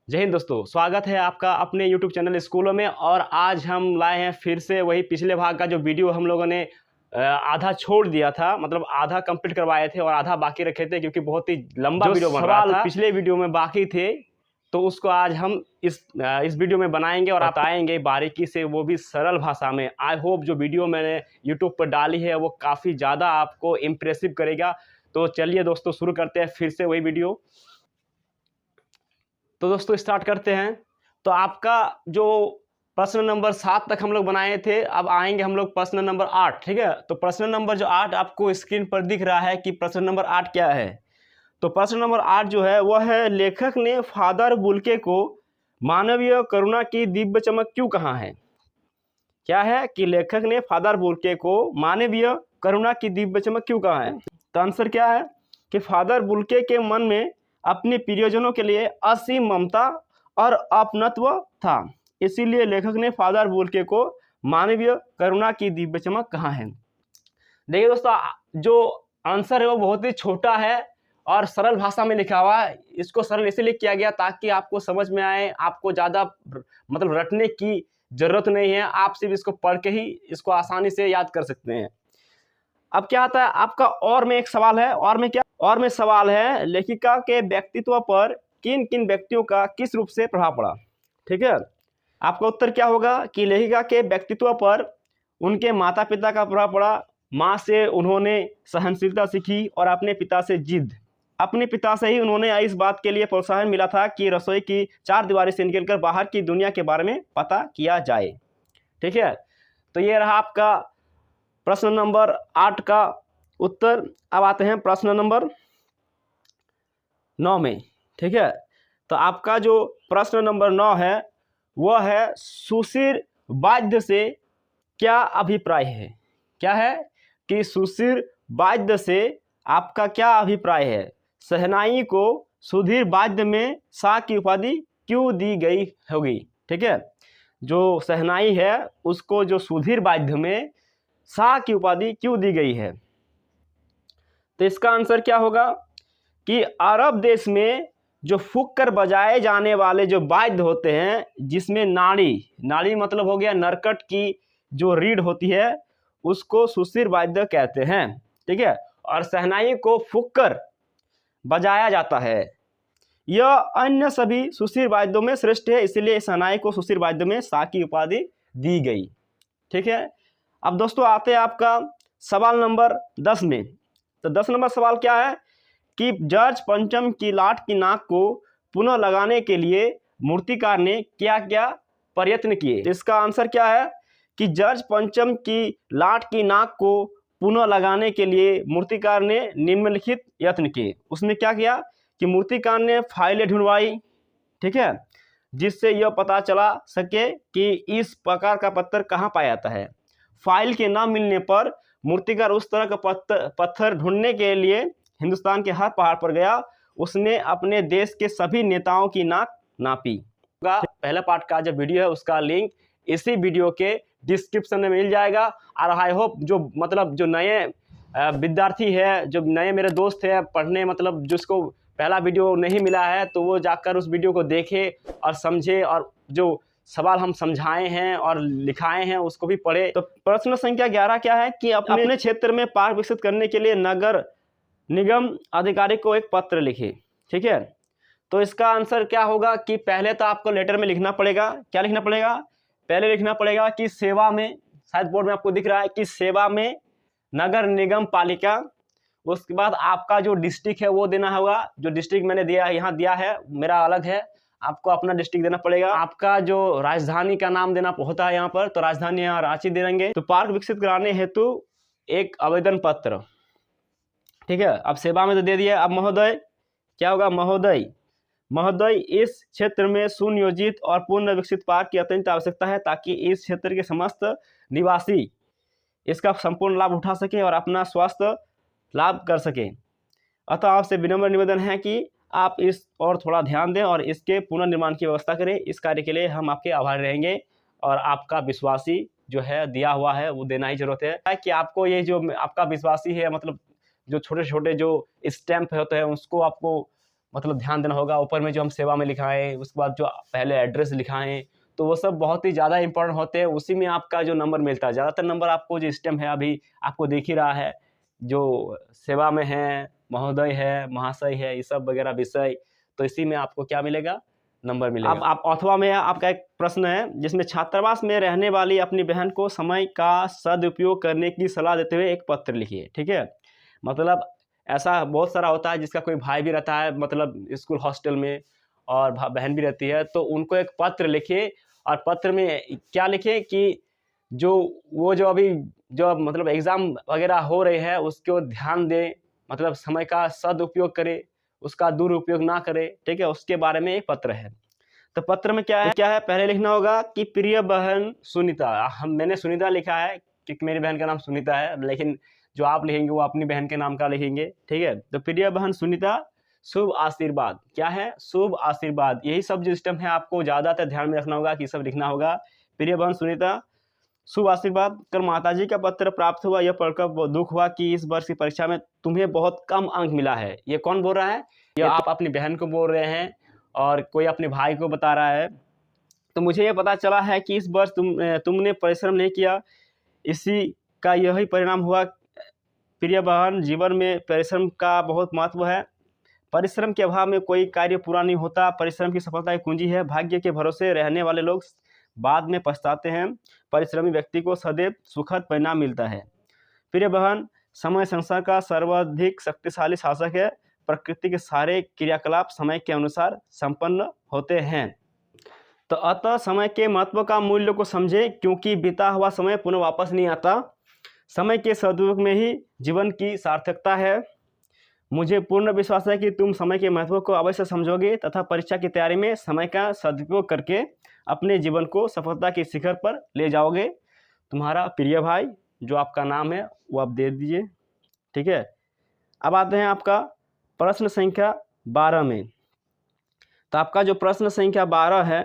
जय हिंद दोस्तों, स्वागत है आपका अपने YouTube चैनल स्कूलों में। और आज हम लाए हैं फिर से वही पिछले भाग का जो वीडियो हम लोगों ने आधा छोड़ दिया था, मतलब आधा कंप्लीट करवाए थे और आधा बाकी रखे थे क्योंकि बहुत ही लंबा वीडियो बन रहा था। पिछले वीडियो में बाकी थे तो उसको आज हम इस वीडियो में बनाएंगे और बताएंगे बारीकी से, वो भी सरल भाषा में। आई होप जो वीडियो मैंने YouTube पर डाली है वो काफ़ी ज़्यादा आपको इम्प्रेसिव करेगा। तो चलिए दोस्तों, शुरू करते हैं फिर से वही वीडियो। तो दोस्तों स्टार्ट करते हैं। तो आपका जो प्रश्न नंबर 7 तक हम लोग बनाए थे, अब आएंगे हम लोग प्रश्न नंबर 8। ठीक है, तो प्रश्न नंबर जो 8 आपको स्क्रीन पर दिख रहा है कि प्रश्न नंबर 8 क्या है। तो प्रश्न नंबर 8 जो है वह है, लेखक ने फादर बुल्के को मानवीय करुणा की दिव्य चमक क्यों कहा है। क्या है कि लेखक ने फादर बुल्के को मानवीय करुणा की दिव्य चमक क्यों कहा है। तो आंसर क्या है कि फादर बुल्के के मन में अपने प्रियजनों के लिए असीम ममता और अपनत्व था, इसीलिए लेखक ने फादर बुल्के को मानवीय करुणा की दिव्य चमक कहा है। देखिए दोस्तों, जो आंसर है वो बहुत ही छोटा है और सरल भाषा में लिखा हुआ है। इसको सरल इसलिए किया गया ताकि आपको समझ में आए, आपको ज़्यादा मतलब रटने की जरूरत नहीं है, आप सिर्फ इसको पढ़ के ही इसको आसानी से याद कर सकते हैं। अब क्या आता है आपका और में एक सवाल है, और में सवाल है, लेखिका के व्यक्तित्व पर किन किन व्यक्तियों का किस रूप से प्रभाव पड़ा। ठीक है, आपका उत्तर क्या होगा कि लेखिका के व्यक्तित्व पर उनके माता पिता का प्रभाव पड़ा। माँ से उन्होंने सहनशीलता सीखी और अपने पिता से जिद। अपने पिता से ही उन्होंने इस बात के लिए प्रोत्साहन मिला था कि रसोई की चार दीवारी से निकलकर बाहर की दुनिया के बारे में पता किया जाए। ठीक है, तो ये रहा आपका प्रश्न नंबर 8 का उत्तर। अब आते हैं प्रश्न नंबर 9 में। ठीक है, तो आपका जो प्रश्न नंबर 9 है वह है, सुशिर वाद्य से क्या अभिप्राय है। क्या है कि सुशिर वाद्य से आपका क्या अभिप्राय है। शहनाई को सुधीर वाद्य में शाह की उपाधि क्यों दी गई होगी। ठीक है, जो शहनाई है उसको जो सुधीर वाद्य में शाह की उपाधि क्यों दी गई है। तो इसका आंसर क्या होगा कि अरब देश में जो फूंक कर बजाए जाने वाले जो वाद्य होते हैं, जिसमें नाड़ी मतलब हो गया नरकट की जो रीढ़ होती है, उसको सुशिर वाद्य कहते हैं। ठीक है, और शहनाई को फूंक कर बजाया जाता है। यह अन्य सभी सुशिर वाद्यों में श्रेष्ठ है, इसलिए शहनाई को सुशिर वाद्य में शाह की उपाधि दी गई। ठीक है, अब दोस्तों आते हैं आपका सवाल नंबर 10 में। तो 10 नंबर सवाल क्या है कि जॉर्ज पंचम की लाट की नाक को पुनः लगाने के लिए मूर्तिकार ने क्या क्या प्रयत्न किए। इसका आंसर क्या है कि जॉर्ज पंचम की लाट की नाक को पुनः लगाने के लिए मूर्तिकार ने निम्नलिखित यत्न किए। उसमें क्या किया कि मूर्तिकार ने फाइलें ढूंढवाई। ठीक है, जिससे यह पता चला सके कि इस प्रकार का पत्थर कहाँ पाया जाता है। फाइल के न मिलने पर मूर्तिकार उस तरह का पत्थर ढूंढने के लिए हिंदुस्तान के हर पहाड़ पर गया। उसने अपने देश के सभी नेताओं की नाक नापी। पहला पार्ट का जो वीडियो है उसका लिंक इसी वीडियो के डिस्क्रिप्शन में मिल जाएगा। और आई होप जो नए विद्यार्थी है, जो नए मेरे दोस्त हैं पढ़ने, मतलब जिसको पहला वीडियो नहीं मिला है, तो वो जाकर उस वीडियो को देखे और समझे, और जो सवाल हम समझाए हैं और लिखाए हैं उसको भी पढ़े। तो प्रश्न संख्या 11 क्या है कि अपने क्षेत्र में पार्क विकसित करने के लिए नगर निगम अधिकारी को एक पत्र लिखे। ठीक है, तो इसका आंसर क्या होगा कि पहले तो आपको लेटर में लिखना पड़ेगा। क्या लिखना पड़ेगा, पहले लिखना पड़ेगा कि सेवा में, शायद बोर्ड में आपको दिख रहा है कि सेवा में नगर निगम पालिका। उसके बाद आपका जो डिस्ट्रिक्ट है वो देना होगा। जो डिस्ट्रिक्ट मैंने दिया है, यहाँ दिया है, मेरा अलग है, आपको अपना डिस्ट्रिक्ट देना पड़ेगा। आपका जो राजधानी का नाम देना होता है यहाँ पर, तो राजधानी यहाँ रांची दे देंगे। तो पार्क विकसित कराने हेतु एक आवेदन पत्र। ठीक है, अब सेवा में तो दे दिया। अब महोदय क्या होगा, महोदय इस क्षेत्र में सुनियोजित और पूर्ण विकसित पार्क की अत्यंत आवश्यकता है, ताकि इस क्षेत्र के समस्त निवासी इसका संपूर्ण लाभ उठा सके और अपना स्वास्थ्य लाभ कर सके। अतः आपसे विनम्र निवेदन है कि आप इस और थोड़ा ध्यान दें और इसके पुनर्निर्माण की व्यवस्था करें। इस कार्य के लिए हम आपके आभारी रहेंगे और आपका विश्वासी जो है दिया हुआ है वो देना ही जरूरत है कि आपको ये जो आपका विश्वासी है, मतलब जो छोटे छोटे जो स्टैंप होते हैं उसको आपको मतलब ध्यान देना होगा। ऊपर में जो हम सेवा में लिखाएं, उसके बाद जो पहले एड्रेस लिखाएं, तो वो सब बहुत ही ज़्यादा इंपॉर्टेंट होते हैं। उसी में आपका जो नंबर मिलता है, ज़्यादातर नंबर आपको जो सिस्टम है अभी आपको दिख ही रहा है, जो सेवा में है, महोदय है, महाशय है, ये सब वगैरह विषय, तो इसी में आपको क्या मिलेगा, नंबर मिलेगा। अब आप अथवा में आपका एक प्रश्न है जिसमें छात्रावास में रहने वाली अपनी बहन को समय का सदुपयोग करने की सलाह देते हुए एक पत्र लिखिए। ठीक है, मतलब ऐसा बहुत सारा होता है जिसका कोई भाई भी रहता है, मतलब स्कूल हॉस्टल में, और बहन भी रहती है, तो उनको एक पत्र लिखिए। और पत्र में क्या लिखिए कि जो अभी जो मतलब एग्ज़ाम वगैरह हो रहे हैं उसको ध्यान दें, मतलब समय का सदुपयोग करे, उसका दुरुपयोग ना करे। ठीक है, उसके बारे में एक पत्र है। तो पत्र में क्या है पहले लिखना होगा कि प्रिय बहन सुनीता। मैंने सुनीता लिखा है क्योंकि मेरी बहन का नाम सुनीता है, लेकिन जो आप लिखेंगे वो अपनी बहन के नाम का लिखेंगे। ठीक है, तो प्रिय बहन सुनीता, शुभ आशीर्वाद। क्या है, शुभ आशीर्वाद। यही सब जो सिस्टम है आपको ज़्यादातर ध्यान में रखना होगा कि सब लिखना होगा। प्रिय बहन सुनीता, शुभ आशीर्वाद। कल माताजी का पत्र प्राप्त हुआ, यह पढ़कर दुख हुआ कि इस वर्ष की परीक्षा में तुम्हें बहुत कम अंक मिला है। ये कौन बोल रहा है, ये आप अपनी बहन को बोल रहे हैं और कोई अपने भाई को बता रहा है। तो मुझे ये पता चला है कि इस वर्ष तुमने परिश्रम नहीं किया, इसी का यही परिणाम हुआ। प्रिय बहन, जीवन में परिश्रम का बहुत महत्व है। परिश्रम के अभाव में कोई कार्य पूरा नहीं होता। परिश्रम की सफलता की कुंजी है। भाग्य के भरोसे रहने वाले लोग बाद में पछताते हैं। परिश्रमी व्यक्ति को सदैव सुखद परिणाम मिलता है। प्रिय बहन, समय संसार का सर्वाधिक शक्तिशाली शासक है। प्रकृति के सारे क्रियाकलाप समय के अनुसार संपन्न होते हैं। तो अतः समय के महत्व का मूल्य को समझे, क्योंकि बीता हुआ समय पुनः वापस नहीं आता। समय के सदुपयोग में ही जीवन की सार्थकता है। मुझे पूर्ण विश्वास है कि तुम समय के महत्व को अवश्य समझोगे तथा परीक्षा की तैयारी में समय का सदुपयोग करके अपने जीवन को सफलता के शिखर पर ले जाओगे। तुम्हारा प्रिय भाई, जो आपका नाम है वो आप दे दीजिए। ठीक है, अब आते हैं आपका प्रश्न संख्या 12 में। तो आपका जो प्रश्न संख्या 12 है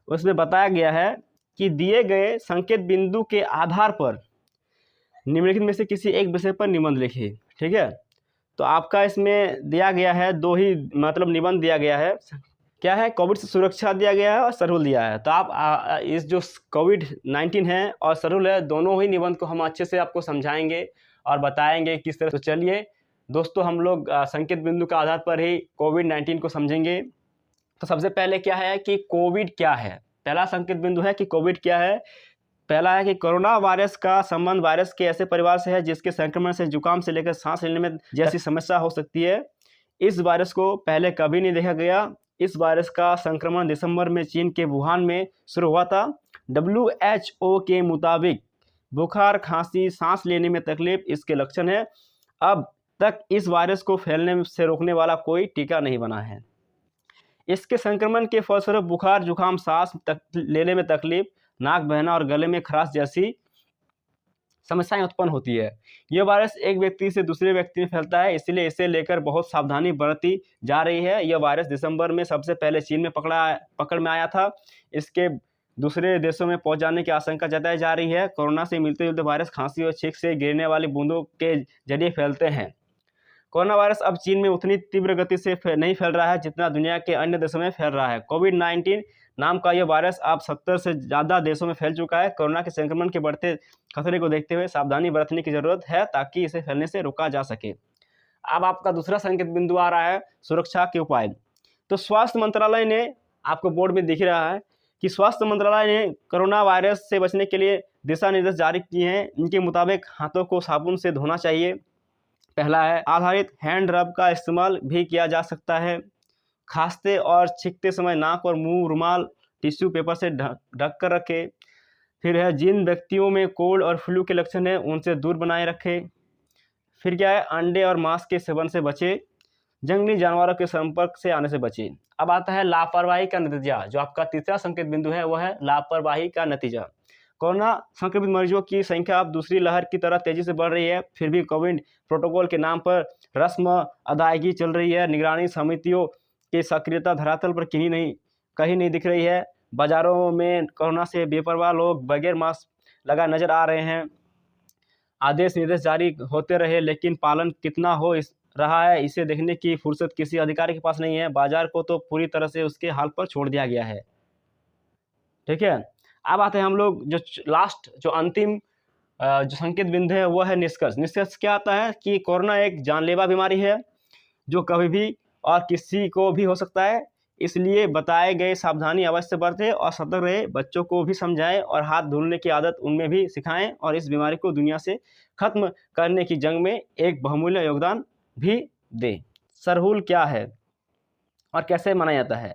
उसमें बताया गया है कि दिए गए संकेत बिंदु के आधार पर निम्नलिखित में से किसी एक विषय पर निबंध लिखिए। ठीक है, तो आपका इसमें दिया गया है दो ही मतलब निबंध दिया गया है। क्या है, कोविड से सुरक्षा दिया गया है और सरहुल दिया है। तो आप इस जो कोविड-19 है और सरहुल है, दोनों ही निबंध को हम अच्छे से आपको समझाएंगे और बताएंगे किस तरह। तो चलिए दोस्तों, हम लोग संकेत बिंदु के आधार पर ही कोविड-19 को समझेंगे। तो सबसे पहले क्या है कि कोविड क्या है। पहला संकेत बिंदु है कि कोविड क्या है। पहला है कि कोरोना वायरस का संबंध वायरस के ऐसे परिवार से है जिसके संक्रमण से जुकाम से लेकर सांस लेने में जैसी समस्या हो सकती है। इस वायरस को पहले कभी नहीं देखा गया। इस वायरस का संक्रमण दिसंबर में चीन के वुहान में शुरू हुआ था। WHO के मुताबिक बुखार, खांसी, सांस लेने में तकलीफ इसके लक्षण है। अब तक इस वायरस को फैलने से रोकने वाला कोई टीका नहीं बना है। इसके संक्रमण के फलस्वरूप बुखार, जुकाम, सांस लेने में तकलीफ, नाक बहना और गले में खराश जैसी समस्याएं उत्पन्न होती है। यह वायरस एक व्यक्ति से दूसरे व्यक्ति में फैलता है, इसलिए इसे लेकर बहुत सावधानी बरती जा रही है। यह वायरस दिसंबर में सबसे पहले चीन में पकड़ में आया था। इसके दूसरे देशों में पहुंच जाने की आशंका जताई जा रही है। कोरोना से मिलते जुलते वायरस खांसी और छींक से गिरने वाली बूंदों के जरिए फैलते हैं। कोरोना वायरस अब चीन में उतनी तीव्र गति से नहीं फैल रहा है जितना दुनिया के अन्य देशों में फैल रहा है। कोविड-19 नाम का यह वायरस अब 70 से ज़्यादा देशों में फैल चुका है। कोरोना के संक्रमण के बढ़ते खतरे को देखते हुए सावधानी बरतने की जरूरत है ताकि इसे फैलने से रोका जा सके। अब आपका दूसरा संकेत बिंदु आ रहा है सुरक्षा के उपाय। तो स्वास्थ्य मंत्रालय ने, आपको बोर्ड में दिख रहा है कि स्वास्थ्य मंत्रालय ने कोरोना वायरस से बचने के लिए दिशा निर्देश जारी किए हैं। इनके मुताबिक हाथों को साबुन से धोना चाहिए। पहला है, आधारित हैंड रब का इस्तेमाल भी किया जा सकता है। खांसते और छींकते समय नाक और मुंह रुमाल टिश्यू पेपर से ढक कर रखें। फिर है, जिन व्यक्तियों में कोल्ड और फ्लू के लक्षण हैं उनसे दूर बनाए रखें। फिर क्या है, अंडे और मांस के सेवन से बचें। जंगली जानवरों के संपर्क से आने से बचें। अब आता है लापरवाही का नतीजा। जो आपका तीसरा संकेत बिंदु है वह है लापरवाही का नतीजा। कोरोना संक्रमित मरीजों की संख्या अब दूसरी लहर की तरह तेजी से बढ़ रही है। फिर भी कोविड प्रोटोकॉल के नाम पर रस्म अदायगी चल रही है। निगरानी समितियों की सक्रियता धरातल पर कहीं नहीं दिख रही है। बाजारों में कोरोना से बेपरवाह लोग बगैर मास्क लगा नजर आ रहे हैं। आदेश निर्देश जारी होते रहे लेकिन पालन कितना हो रहा है, इसे देखने की फुर्सत किसी अधिकारी के पास नहीं है। बाजार को तो पूरी तरह से उसके हाल पर छोड़ दिया गया है। ठीक है, अब आते हैं हम लोग जो लास्ट जो अंतिम जो संकेत बिंदु है वो है निष्कर्ष। निष्कर्ष क्या आता है कि कोरोना एक जानलेवा बीमारी है जो कभी भी और किसी को भी हो सकता है, इसलिए बताए गए सावधानी अवश्य बरतें और सतर्क रहे। बच्चों को भी समझाएं और हाथ धुलने की आदत उनमें भी सिखाएं और इस बीमारी को दुनिया से खत्म करने की जंग में एक बहुमूल्य योगदान भी दें। सरहुल क्या है और कैसे मनाया जाता है?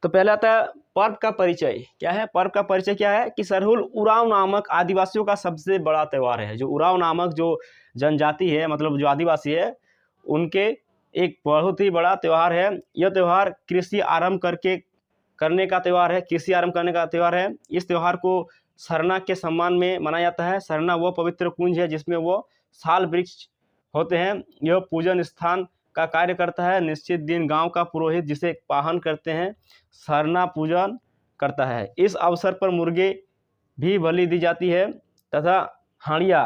तो पहले आता है पर्व का परिचय। क्या है पर्व का परिचय? क्या है कि सरहुल उरांव नामक आदिवासियों का सबसे बड़ा त्यौहार है। जो उरांव नामक जो जनजाति है, मतलब जो आदिवासी है, उनके एक बहुत ही बड़ा त्यौहार है। यह त्यौहार कृषि आरंभ करने का त्यौहार है। कृषि आरंभ करने का त्यौहार है। इस त्यौहार को सरना के सम्मान में मनाया जाता है। सरना वो पवित्र कुंज है जिसमें वो साल वृक्ष होते हैं। यह पूजन स्थान का कार्य करता है। निश्चित दिन गांव का पुरोहित जिसे पाहन करते हैं सरना पूजन करता है। इस अवसर पर मुर्गे भी बलि दी जाती है तथा हांडिया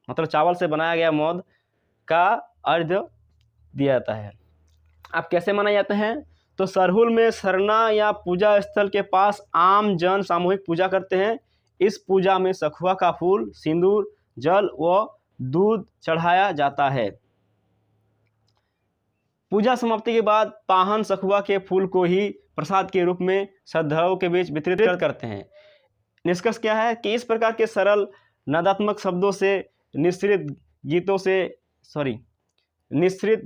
मतलब चावल से बनाया गया मौद का अर्घ्य दिया जाता है। अब कैसे मनाए जाते हैं? तो सरहुल में सरना या पूजा स्थल के पास आम जन सामूहिक पूजा करते हैं। इस पूजा में सखुआ का फूल, सिंदूर, जल व दूध चढ़ाया जाता है। पूजा समाप्ति के बाद पाहन सखुआ के फूल को ही प्रसाद के रूप में श्रद्धालुओं के बीच वितरित करते हैं। निष्कर्ष क्या है कि इस प्रकार के सरल नादात्मक शब्दों से निश्रित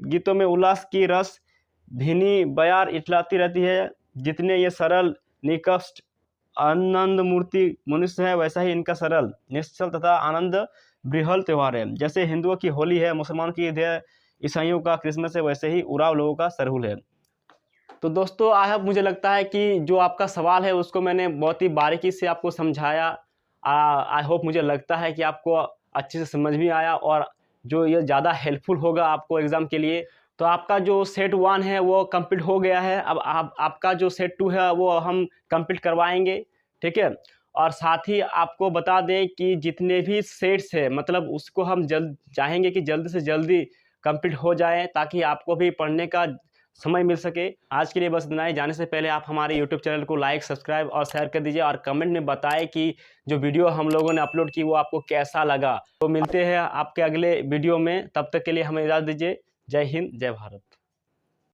गीतों में उल्लास की रस भीनी बयार इठलाती रहती है। जितने ये सरल निकष्ट आनंद मूर्ति मनुष्य है, वैसा ही इनका सरल निश्चल तथा आनंद बृहल त्यौहार है। जैसे हिंदुओं की होली है, मुसलमानों की ईद है, ईसाइयों का क्रिसमस है, वैसे ही उराव लोगों का सरहुल है। तो दोस्तों आई मुझे लगता है कि जो आपका सवाल है उसको मैंने बहुत ही बारीकी से आपको समझाया। आई होप, मुझे लगता है कि आपको अच्छे से समझ में आया और जो ये ज़्यादा हेल्पफुल होगा आपको एग्ज़ाम के लिए। तो आपका जो सेट 1 है वो कंप्लीट हो गया है। अब आपका जो सेट 2 है वो हम कंप्लीट करवाएंगे। ठीक है, और साथ ही आपको बता दें कि जितने भी सेट्स है मतलब उसको हम चाहेंगे कि जल्दी से जल्दी कंप्लीट हो जाए ताकि आपको भी पढ़ने का समय मिल सके। आज के लिए बस इतना ही। जाने से पहले आप हमारे YouTube चैनल को लाइक, सब्सक्राइब और शेयर कर दीजिए और कमेंट में बताएं कि जो वीडियो हम लोगों ने अपलोड की वो आपको कैसा लगा। तो मिलते हैं आपके अगले वीडियो में, तब तक के लिए हमें इजाज़त दीजिए। जय हिंद, जय भारत।